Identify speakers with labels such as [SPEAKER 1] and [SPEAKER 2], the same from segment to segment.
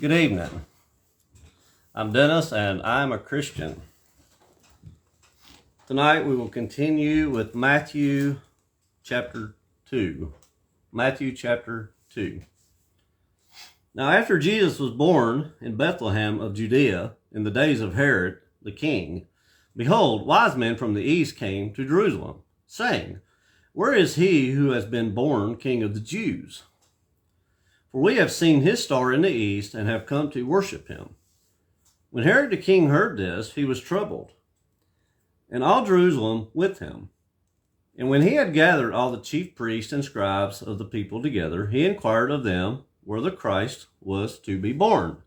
[SPEAKER 1] Good evening. I'm Dennis and I'm a Christian. Tonight we will continue with Matthew chapter 2. Matthew chapter 2. Now after Jesus was born in Bethlehem of Judea in the days of Herod the king, behold, wise men from the east came to Jerusalem, saying, "Where is he who has been born King of the Jews? For we have seen his star in the east and have come to worship him." When Herod the king heard this, he was troubled, and all Jerusalem with him. And when he had gathered all the chief priests and scribes of the people together, he inquired of them where the Christ was to be born.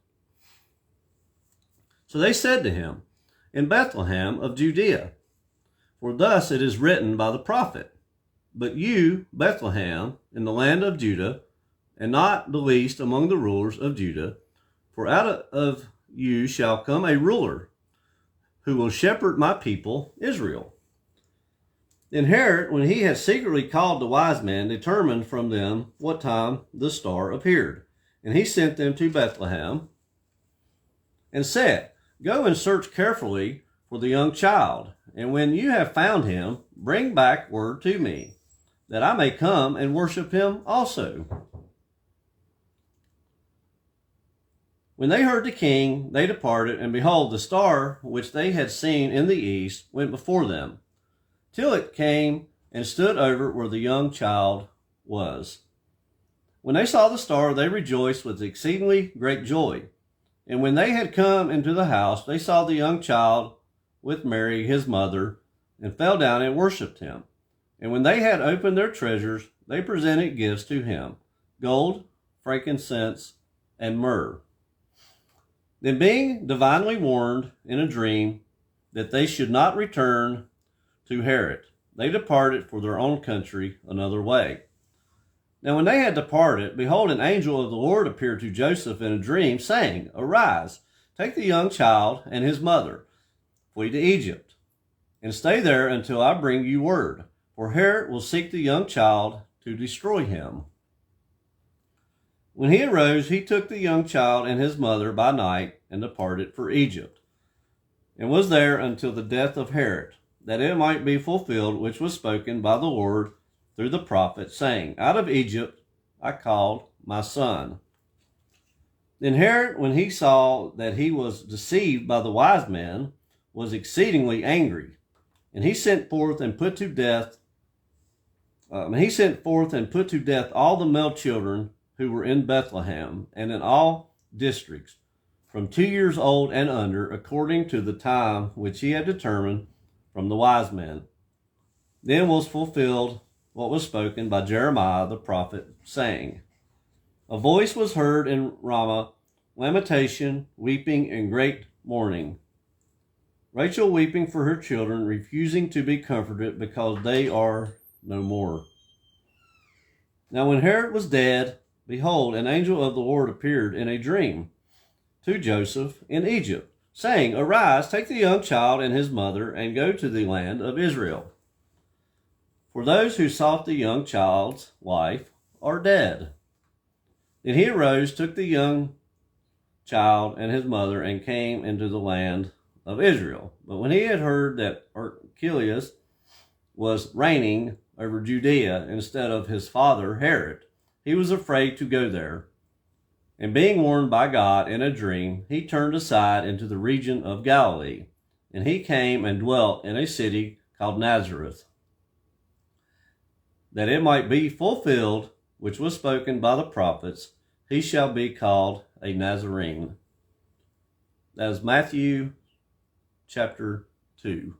[SPEAKER 1] So they said to him, "In Bethlehem of Judea, for thus it is written by the prophet, But you, Bethlehem, in the land of Judah, and not the least among the rulers of Judah, for out of you shall come a ruler who will shepherd my people Israel." Then Herod, when he had secretly called the wise men, determined from them what time the star appeared. And he sent them to Bethlehem and said, "Go and search carefully for the young child, and when you have found him, bring back word to me, that I may come and worship him also." When they heard the king, they departed, and behold, the star which they had seen in the east went before them, till it came and stood over where the young child was. When they saw the star, they rejoiced with exceedingly great joy. And when they had come into the house, they saw the young child with Mary his mother, and fell down and worshipped him. And when they had opened their treasures, they presented gifts to him, gold, frankincense, and myrrh. Then being divinely warned in a dream that they should not return to Herod, they departed for their own country another way. Now when they had departed, behold, an angel of the Lord appeared to Joseph in a dream, saying, "Arise, take the young child and his mother, flee to Egypt, and stay there until I bring you word, for Herod will seek the young child to destroy him." When he arose, he took the young child and his mother by night and departed for Egypt, and was there until the death of Herod, that it might be fulfilled which was spoken by the Lord through the prophet, saying, "Out of Egypt I called my son." Then Herod, when he saw that he was deceived by the wise men, was exceedingly angry, and he sent forth and put to death all the male children who were in Bethlehem and in all districts, from 2 years old and under, according to the time which he had determined from the wise men. Then was fulfilled what was spoken by Jeremiah the prophet, saying, "A voice was heard in Ramah, lamentation, weeping, and great mourning. Rachel weeping for her children, refusing to be comforted, because they are no more." Now when Herod was dead, behold, an angel of the Lord appeared in a dream to Joseph in Egypt, saying, "Arise, take the young child and his mother, and go to the land of Israel. For those who sought the young child's life are dead." Then he arose, took the young child and his mother, and came into the land of Israel. But when he had heard that Archelaus was reigning over Judea instead of his father Herod, he was afraid to go there. And being warned by God in a dream, he turned aside into the region of Galilee. And he came and dwelt in a city called Nazareth, that it might be fulfilled which was spoken by the prophets, "He shall be called a Nazarene." That is Matthew chapter 2.